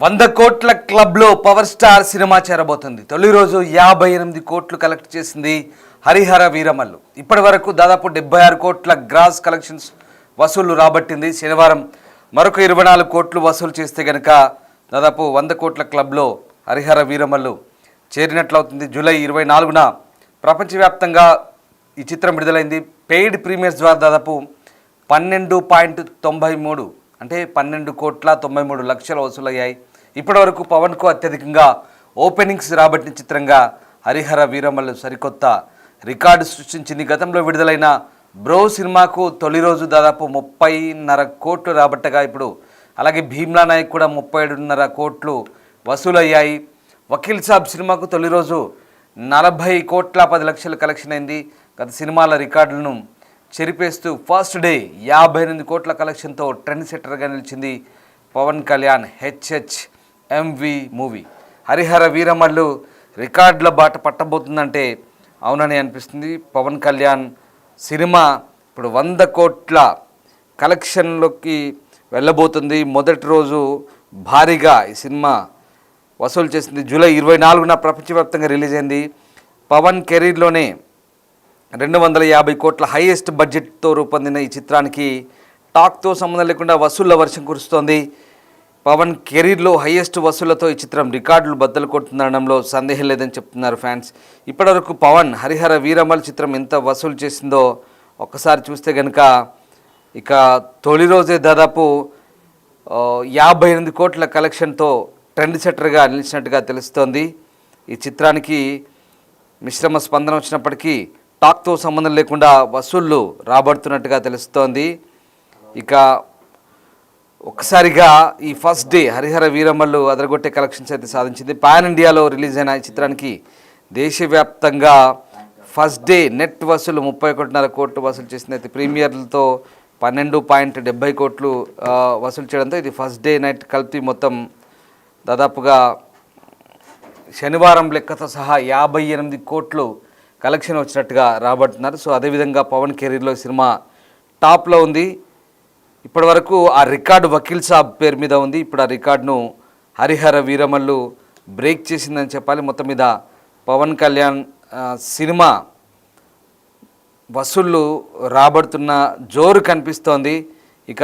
100 కోట్ల క్లబ్లో power star cinema చేరబోతుంది. తొలి రోజు 58 కోట్లు కలెక్ట్ చేసింది హరిహర వీరమల్లు. ఇప్పటి వరకు దాదాపు 76 కోట్ల గ్రాస్ కలెక్షన్స్ వసూళ్లు రాబట్టింది. శనివారం మరొక 24 కోట్లు వసూలు చేస్తే గనక దాదాపు 100 కోట్ల క్లబ్లో హరిహర వీరమల్లు చేరినట్లవుతుంది. జూలై 24న ప్రపంచవ్యాప్తంగా ఈ చిత్రం విడుదలైంది. పెయిడ్ ప్రీమియర్స్ ద్వారా దాదాపు 12.93 అంటే 12.93 లక్షల వసూలయ్యాయి. ఇప్పటివరకు పవన్కు అత్యధికంగా ఓపెనింగ్స్ రాబట్టిన చిత్రంగా హరిహర వీరమల్లు సరికొత్త రికార్డు సృష్టించింది. గతంలో విడుదలైన బ్రో సినిమాకు తొలి రోజు దాదాపు 30.5 కోట్లు రాబట్టగా ఇప్పుడు అలాగే భీమ్లా నాయక్ కూడా 37.5 కోట్లు వసూలయ్యాయి. వకీల్ సాబ్ సినిమాకు తొలి రోజు 40 కోట్ల 10 లక్షలు కలెక్షన్ అయింది. గత సినిమాల రికార్డులను చెరిపేస్తూ ఫస్ట్ డే 58 కోట్ల కలెక్షన్తో ట్రెండ్ సెట్టర్గా నిలిచింది పవన్ కళ్యాణ్ HHMV మూవీ. హరిహర వీరమల్లు రికార్డుల బాట పట్టబోతుందంటే అవునని అనిపిస్తుంది. పవన్ కళ్యాణ్ సినిమా ఇప్పుడు 100 కోట్ల కలెక్షన్లోకి వెళ్ళబోతుంది. మొదటి రోజు భారీగా ఈ సినిమా వసూలు చేసింది. జూలై 24న ప్రపంచవ్యాప్తంగా రిలీజ్ అయింది. పవన్ కెరీర్లోనే 250 కోట్ల హైయెస్ట్ బడ్జెట్తో రూపొందిన ఈ చిత్రానికి టాక్తో సంబంధం లేకుండా వసూళ్ల వర్షం కురుస్తోంది. పవన్ కెరీర్లో హైయెస్ట్ వసూళ్లతో ఈ చిత్రం రికార్డులు బద్దలు కొడుతుందనడంలో సందేహం లేదని చెప్తున్నారు ఫ్యాన్స్. ఇప్పటివరకు పవన్ హరిహర వీరమల్ చిత్రం ఎంత వసూలు చేసిందో ఒక్కసారి చూస్తే కనుక ఇక తొలి రోజే దాదాపు 58 కోట్ల కలెక్షన్తో ట్రెండ్ సెట్టర్గా నిలిచినట్టుగా తెలుస్తోంది. ఈ చిత్రానికి మిశ్రమ స్పందన వచ్చినప్పటికీ టాక్తో సంబంధం లేకుండా వసూళ్లు రాబడుతున్నట్టుగా తెలుస్తోంది. ఇక ఒక్కసారిగా ఈ ఫస్ట్ డే హరిహర వీరమల్లు అదరగొట్టే కలెక్షన్స్ అయితే సాధించింది. పాన్ ఇండియాలో రిలీజ్ అయిన ఈ చిత్రానికి దేశవ్యాప్తంగా ఫస్ట్ డే నెట్ వసూలు 31.5 కోట్లు వసూలు చేసింది. అయితే ప్రీమియర్లతో 12.70 కోట్లు వసూలు చేయడంతో ఇది ఫస్ట్ డే నైట్ కలిపి మొత్తం దాదాపుగా శనివారం లెక్కతో సహా 58 కోట్లు కలెక్షన్ వచ్చినట్టుగా రాబడుతున్నారు. సో అదేవిధంగా పవన్ కెరీర్లో సినిమా టాప్లో ఉంది. ఇప్పటి వరకు ఆ రికార్డు వకీల్ సాబ్ పేరు మీద ఉంది. ఇప్పుడు ఆ రికార్డును హరిహర వీరమల్లు బ్రేక్ చేసిందని చెప్పాలి. మొత్తం మీద పవన్ కళ్యాణ్ సినిమా వసూళ్ళు రాబడుతున్న జోరు కనిపిస్తోంది. ఇక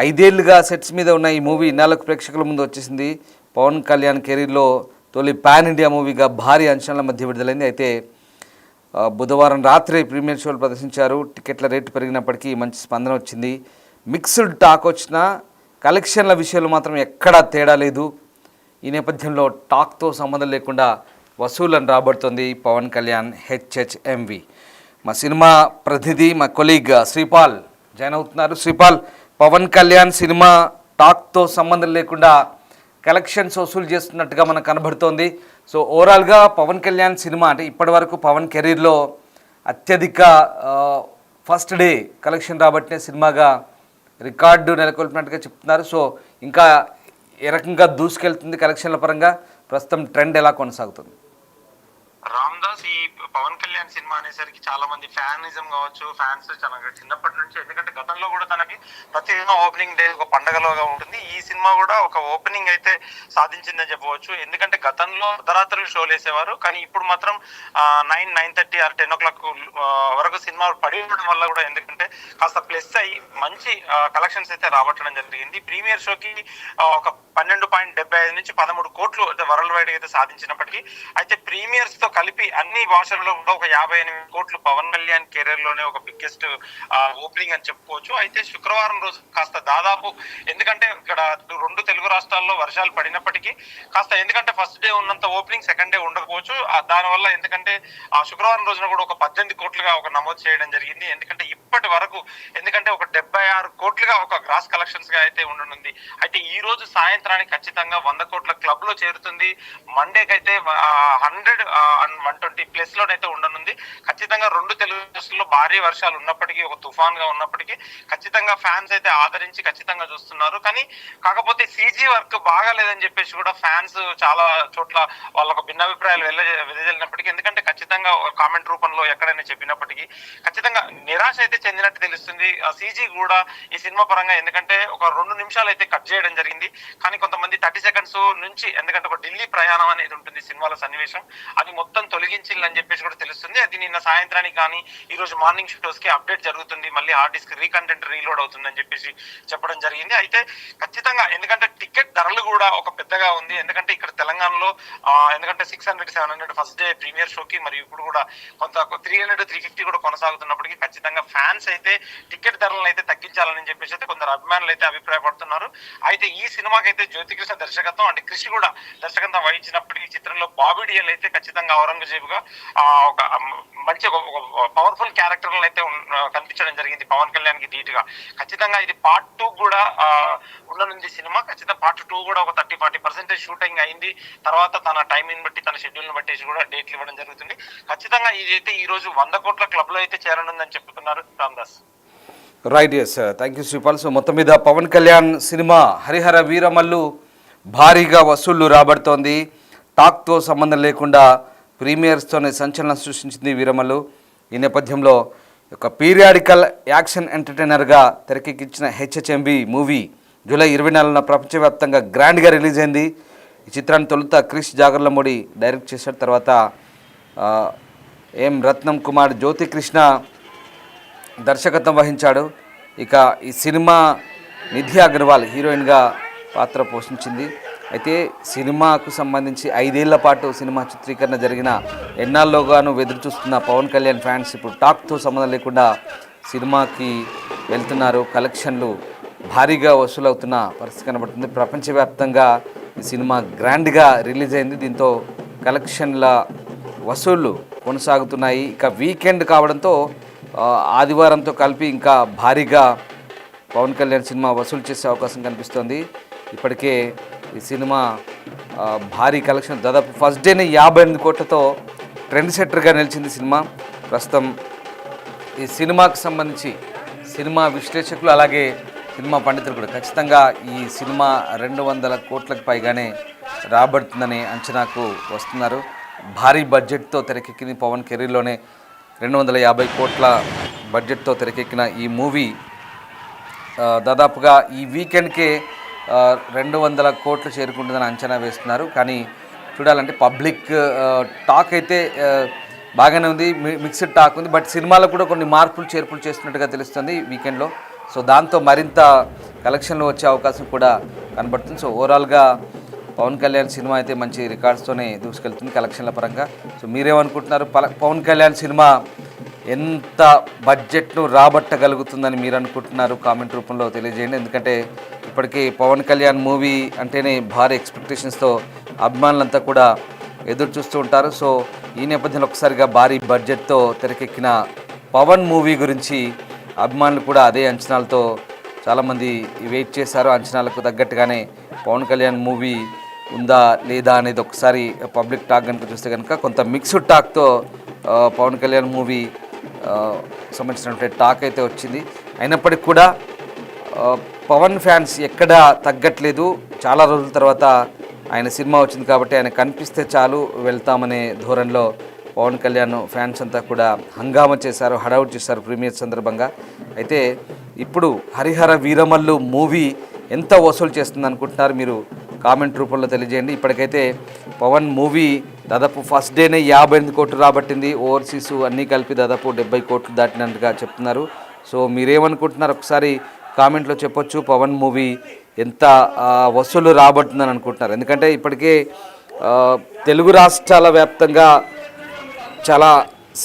5 ఏళ్లుగా సెట్స్ మీద ఉన్న ఈ మూవీ ఇన్నాళ్ళకు ప్రేక్షకుల ముందు వచ్చేసింది. పవన్ కళ్యాణ్ కెరీర్లో తొలి పాన్ ఇండియా మూవీగా భారీ అంచనాల మధ్య విడుదలైంది. అయితే బుధవారం రాత్రి ప్రీమియర్ షోలు ప్రదర్శించారు. టికెట్ల రేటు పెరిగినప్పటికీ మంచి స్పందన వచ్చింది. మిక్స్డ్ టాక్ వచ్చినా కలెక్షన్ల విషయంలో మాత్రం ఎక్కడా తేడా లేదు. ఈ నేపథ్యంలో టాక్తో సంబంధం లేకుండా వసూళ్లను రాబడుతుంది పవన్ కళ్యాణ్ HHMV. మా సినిమా ప్రతినిధి మా కొలీగ్ శ్రీపాల్ జాయిన్ అవుతున్నారు. శ్రీపాల్, పవన్ కళ్యాణ్ సినిమా టాక్తో సంబంధం లేకుండా కలెక్షన్స్ వసూలు చేస్తున్నట్టుగా మనకు కనబడుతోంది. సో ఓవరాల్గా పవన్ కళ్యాణ్ సినిమా అంటే ఇప్పటి వరకు పవన్ కెరీర్లో అత్యధిక ఫస్ట్ డే కలెక్షన్ రాబట్టిన సినిమాగా రికార్డు నెలకొల్పినట్టుగా చెప్తున్నారు. సో ఇంకా ఏ రకంగా దూసుకెళ్తుంది కలెక్షన్ల పరంగా, ప్రస్తుతం ట్రెండ్ ఎలా కొనసాగుతుంది? రామ్ దాస్, ఈ పవన్ కళ్యాణ్ సినిమా అనేసరికి చాలా మంది ఫ్యానిజం కావచ్చు, ఫ్యాన్స్ చాలా చిన్నప్పటి నుంచి, ఎందుకంటే గతంలో కూడా తనకి ప్రతి సినిమా ఓపెనింగ్ డే ఒక పండగలోగా ఉంటుంది. ఈ సినిమా కూడా ఒక ఓపెనింగ్ అయితే సాధించిందని చెప్పవచ్చు. ఎందుకంటే గతంలో అర్ధరాత్రులు షోలు వేసేవారు, కానీ ఇప్పుడు మాత్రం 9:30 ఆర్ 10 o'clock వరకు సినిమా పడి ఉండడం వల్ల కూడా ఎందుకంటే కాస్త ప్లస్ అయ్యి మంచి కలెక్షన్స్ అయితే రాబట్టడం జరిగింది. ప్రీమియర్ షోకి ఒక 12.75 నుంచి 13 కోట్లు వరల్డ్ వైడ్ అయితే సాధించినప్పటికీ, అయితే ప్రీమియర్స్ తో కలిపి అన్ని భాషల్లో కూడా ఒక 58 కోట్లు పవన్ కళ్యాణ్ కెరీర్ లోనే ఒక బిగ్గెస్ట్ ఓపెనింగ్ అని చెప్పుకోవచ్చు. అయితే శుక్రవారం రోజు కాస్త దాదాపు, ఎందుకంటే ఇక్కడ 2 తెలుగు రాష్ట్రాల్లో వర్షాలు పడినప్పటికీ కాస్త, ఎందుకంటే ఫస్ట్ డే ఉన్నంత ఓపెనింగ్ సెకండ్ డే ఉండకపోవచ్చు. దానివల్ల ఎందుకంటే ఆ శుక్రవారం రోజున కూడా ఒక 18 కోట్లుగా ఒక నమోదు చేయడం జరిగింది. ఎందుకంటే ఇప్పటి వరకు ఎందుకంటే ఒక 76 కోట్లుగా ఒక గ్రాస్ కలెక్షన్స్ గా అయితే ఉండనుంది. అయితే ఈ రోజు సాయంత్రానికి ఖచ్చితంగా 100 కోట్ల క్లబ్ లో చేరుతుంది. మండేకి అయితే 120 ప్లస్ లోనైతే ఉండనుంది. ఖచ్చితంగా 2 తెలుగు రాష్ట్రాల్లో భారీ వర్షాలు ఉన్నప్పటికీ, ఒక తుఫాన్ గా ఉన్నప్పటికీ ఖచ్చితంగా ఫ్యాన్స్ అయితే ఆదరించి ఖచ్చితంగా చూస్తున్నారు. కానీ కాకపోతే CG వర్క్ బాగాలేదని చెప్పేసి కూడా ఫ్యాన్స్ చాలా చోట్ల వాళ్ళకు భిన్నాభిప్రాయాలు వెదజల్లినప్పటికీ, ఎందుకంటే ఖచ్చితంగా కామెంట్ రూపంలో ఎక్కడైనా చెప్పినప్పటికీ ఖచ్చితంగా నిరాశ అయితే చెందినట్టు తెలుస్తుంది. CG కూడా ఈ సినిమా పరంగా, ఎందుకంటే ఒక 2 నిమిషాలు అయితే కట్ చేయడం జరిగింది. కానీ కానీ కొంతమంది 30 seconds నుంచి, ఎందుకంటే ఒక ఢిల్లీ ప్రయాణం అనేది ఉంటుంది సినిమాల సన్నివేశం, అది మొత్తం తొలగించిందని చెప్పేసి కూడా తెలుస్తుంది. అది నిన్న సాయంత్రానికి కానీ ఈ రోజు మార్నింగ్ షోస్ కి అప్డేట్ జరుగుతుంది, మళ్ళీ హార్డ్ డిస్క్ రీకంటెంట్ రీలోడ్ అవుతుందని చెప్పేసి చెప్పడం జరిగింది. అయితే ఖచ్చితంగా ఎందుకంటే టికెట్ ధరలు కూడా ఒక పెద్దగా ఉంది, ఎందుకంటే ఇక్కడ తెలంగాణలో ఎందుకంటే 600-700 ఫస్ట్ డే ప్రీమియర్ షోకి, మరియు ఇప్పుడు కూడా కొంత 300-350 కూడా కొనసాగుతున్నప్పటికీ ఖచ్చితంగా ఫ్యాన్స్ అయితే టికెట్ ధరలను అయితే తగ్గించాలని చెప్పేసి అయితే కొందరు అభిమానులు అయితే అభిప్రాయపడుతున్నారు. అయితే ఈ సినిమాకి అయితే జ్యోతికృష్ణ దర్శకత్వం అంటే కృషి కూడా దర్శకత్వం వహించినప్పటికీ ఈ చిత్రంలో బాబీ డియల్ అయితే ఖచ్చితంగా ఔరంగజేబుగా ఒక మంచి ఒక పవర్ఫుల్ క్యారెక్టర్లను అయితే కనిపించడం జరిగింది పవన్ కళ్యాణ్ కి ధీటుగా. ఖచ్చితంగా ఇది పార్ట్ 2 కూడా ఉండనుంది సినిమా. ఖచ్చితంగా పార్ట్ 2 కూడా ఒక 30-40% షూటింగ్ అయింది. తర్వాత తన టైమింగ్ బట్టి, తన షెడ్యూల్ బట్టి కూడా డేట్లు ఇవ్వడం జరుగుతుంది. ఖచ్చితంగా ఇదైతే ఈ రోజు 100 కోట్ల క్లబ్ లో అయితే చేరనుందని చెప్తున్నారు Ramdas. Right, yes, thank you Sripal. So మొత్తం మీద పవన్ కళ్యాణ్ సినిమా హరిహర వీరమల్లు భారీగా వసూళ్లు రాబడుతోంది. టాక్తో సంబంధం లేకుండా ప్రీమియర్స్తోనే సంచలనం సృష్టించింది వీరమల్లు. ఈ నేపథ్యంలో ఒక పీరియాడికల్ యాక్షన్ ఎంటర్టైనర్గా తెరకెక్కించిన HHMV మూవీ జూలై 24న ప్రపంచవ్యాప్తంగా గ్రాండ్గా రిలీజ్ అయింది. ఈ చిత్రాన్ని తొలుత క్రిష్ జాగర్లమూడి డైరెక్ట్ చేశాడు. తర్వాత రత్నం కుమార్ జ్యోతికృష్ణ దర్శకత్వం వహించాడు. ఇక ఈ సినిమా నిధి అగర్వాల్ హీరోయిన్గా పాత్ర పోషించింది. అయితే సినిమాకు సంబంధించి 5 ఏళ్ల పాటు సినిమా చిత్రీకరణ జరిగిన ఎన్నాళ్ళలోగాను ఎదురు చూస్తున్న పవన్ కళ్యాణ్ ఫ్యాన్స్ ఇప్పుడు టాక్తో సంబంధం లేకుండా సినిమాకి వెళ్తున్నారు. కలెక్షన్లు భారీగా వసూలవుతున్న పరిస్థితి కనబడుతుంది. ప్రపంచవ్యాప్తంగా ఈ సినిమా గ్రాండ్గా రిలీజ్ అయింది. దీంతో కలెక్షన్ల వసూళ్లు కొనసాగుతున్నాయి. ఇక వీకెండ్ కావడంతో ఆదివారంతో కలిపి ఇంకా భారీగా పవన్ కళ్యాణ్ సినిమా వసూలు చేసే అవకాశం కనిపిస్తోంది. ఇప్పటికే ఈ సినిమా భారీ కలెక్షన్ దాదాపు ఫస్ట్ డేనే 58 కోట్లతో ట్రెండ్ సెట్టర్గా నిలిచింది సినిమా. ప్రస్తుతం ఈ సినిమాకు సంబంధించి సినిమా విశ్లేషకులు అలాగే సినిమా పండితులు కూడా ఖచ్చితంగా ఈ సినిమా 200 కోట్లకు పైగానే రాబడుతుందనే అంచనాకు వస్తున్నారు. భారీ బడ్జెట్తో తెరకెక్కిన పవన్ కెరీర్లోనే 250 కోట్ల బడ్జెట్తో తెరకెక్కిన ఈ మూవీ దాదాపుగా ఈ వీకెండ్కే 200 కోట్లు చేరుకుంటుందని అంచనా వేస్తున్నారు. కానీ చూడాలంటే పబ్లిక్ టాక్ అయితే బాగానే ఉంది, మిక్స్డ్ టాక్ ఉంది. బట్ సినిమాలో కూడా కొన్ని మార్పులు చేర్పులు చేస్తున్నట్టుగా తెలుస్తుంది వీకెండ్లో. సో దాంతో మరింత కలెక్షన్లు వచ్చే అవకాశం కూడా కనబడుతుంది. సో ఓవరాల్గా పవన్ కళ్యాణ్ సినిమా అయితే మంచి రికార్డ్స్తోనే దూసుకెళ్తుంది కలెక్షన్ల పరంగా. సో మీరేమనుకుంటున్నారు? పవన్ కళ్యాణ్ సినిమా ఎంత బడ్జెట్ను రాబట్టగలుగుతుందని మీరు అనుకుంటున్నారు? కామెంట్ రూపంలో తెలియజేయండి. ఎందుకంటే ఇప్పటికీ పవన్ కళ్యాణ్ మూవీ అంటేనే భారీ ఎక్స్పెక్టేషన్స్తో అభిమానులంతా కూడా ఎదురు చూస్తూ ఉంటారు. సో ఈ నేపథ్యంలో ఒకసారిగా భారీ బడ్జెట్తో తెరకెక్కిన పవన్ మూవీ గురించి అభిమానులు కూడా అదే అంచనాలతో చాలామంది వెయిట్ చేశారు. అంచనాలకు తగ్గట్టుగానే పవన్ కళ్యాణ్ మూవీ ఉందా లేదా అనేది ఒకసారి పబ్లిక్ టాక్ కనుక చూస్తే కనుక కొంత మిక్స్డ్ టాక్తో పవన్ కళ్యాణ్ మూవీ సంబంధించినటువంటి టాక్ అయితే వచ్చింది. అయినప్పటికీ కూడా పవన్ ఫ్యాన్స్ ఎక్కడా తగ్గట్లేదు. చాలా రోజుల తర్వాత ఆయన సినిమా వచ్చింది కాబట్టి ఆయన కనిపిస్తే చాలు వెళ్తామనే ధోరణిలో పవన్ కళ్యాణ్ ఫ్యాన్స్ అంతా కూడా హంగామా చేశారు, హడౌట్ చేశారు ప్రీమియర్ సందర్భంగా. అయితే ఇప్పుడు హరిహర వీరమల్లు మూవీ ఎంత వసూలు చేస్తుంది అనుకుంటున్నారు? మీరు కామెంట్ రూపంలో తెలియజేయండి. ఇప్పటికైతే పవన్ మూవీ దాదాపు ఫస్ట్ డేనే 58 కోట్లు రాబట్టింది. ఓవర్సీస్ అన్నీ కలిపి దాదాపు 70 కోట్లు దాటినట్టుగా చెప్తున్నారు. సో మీరేమనుకుంటున్నారు? ఒకసారి కామెంట్లో చెప్పొచ్చు. పవన్ మూవీ ఎంత వసూలు రాబడుతుందని అనుకుంటున్నారు? ఎందుకంటే ఇప్పటికే తెలుగు రాష్ట్రాల వ్యాప్తంగా చాలా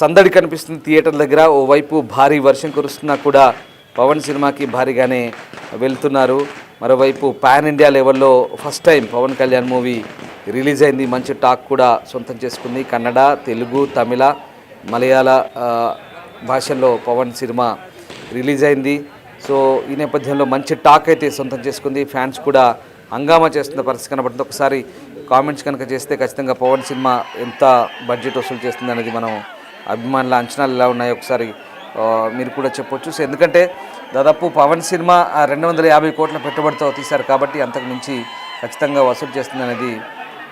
సందడి కనిపిస్తుంది థియేటర్ల దగ్గర. ఓవైపు భారీ వర్షం కురుస్తున్నా కూడా పవన్ సినిమాకి భారీగానే వెళ్తున్నారు. మరోవైపు పాన్ ఇండియా లెవెల్లో first time Pawan Kalyan movie release అయింది. మంచి టాక్ కూడా సొంతం చేసుకుంది. కన్నడ, తెలుగు, తమిళ, మలయాళ భాషల్లో పవన్ సినిమా రిలీజ్ అయింది. సో ఈ నేపథ్యంలో మంచి టాక్ అయితే సొంతం చేసుకుంది. ఫ్యాన్స్ కూడా హంగామా చేస్తున్న పరిస్థితి కనబడుతుంది. ఒకసారి కామెంట్స్ కనుక చేస్తే ఖచ్చితంగా పవన్ సినిమా ఎంత బడ్జెట్ వసూలు చేస్తుంది అనేది మనం అభిమానుల అంచనాలు ఎలా ఉన్నాయో ఒకసారి మీరు కూడా చెప్పొచ్చు. సో ఎందుకంటే దాదాపు పవన్ సినిమా 250 కోట్ల పెట్టుబడితో తీశారు కాబట్టి అంతకు మించి ఖచ్చితంగా వసూలు చేస్తుంది అనేది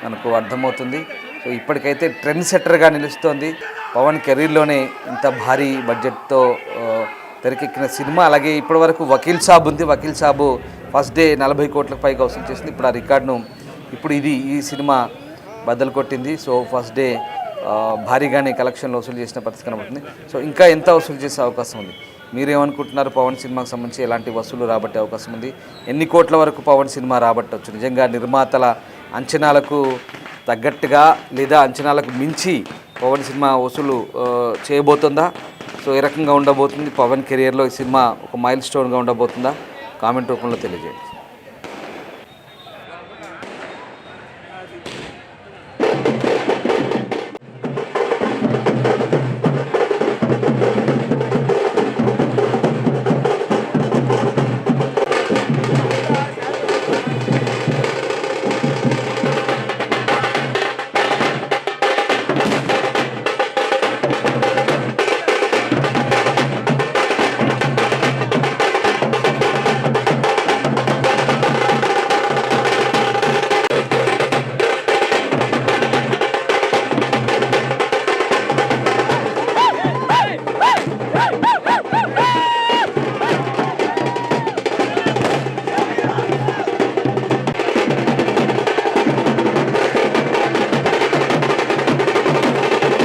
మనకు అర్థమవుతుంది. సో ఇప్పటికైతే ట్రెండ్ సెట్టర్గా నిలుస్తోంది. పవన్ కెరీర్లోనే ఇంత భారీ బడ్జెట్తో తెరకెక్కిన సినిమా. అలాగే ఇప్పటివరకు వకీల్ సాబ్ ఉంది. వకీల్ సాబు ఫస్ట్ డే 40 కోట్లకు పైగా వసూలు చేసింది. ఇప్పుడు ఆ రికార్డును ఈ సినిమా బద్దలు కొట్టింది. సో ఫస్ట్ డే భారీగానే కలెక్షన్లు వసూలు చేసిన పరిస్థితి కనబడుతుంది. సో ఇంకా ఎంత వసూలు చేసే అవకాశం ఉంది? మీరేమనుకుంటున్నారు? పవన్ సినిమాకి సంబంధించి ఎలాంటి వసూలు రాబట్టే అవకాశం ఉంది? ఎన్ని కోట్ల వరకు పవన్ సినిమా రాబట్టవచ్చు? నిజంగా నిర్మాతల అంచనాలకు తగ్గట్టుగా లేదా అంచనాలకు మించి పవన్ సినిమా వసూలు చేయబోతుందా? సో ఏ రకంగా ఉండబోతుంది? పవన్ కెరియర్లో ఈ సినిమా ఒక మైల్ స్టోన్గా ఉండబోతుందా? కామెంట్ రూపంలో తెలియజేయండి.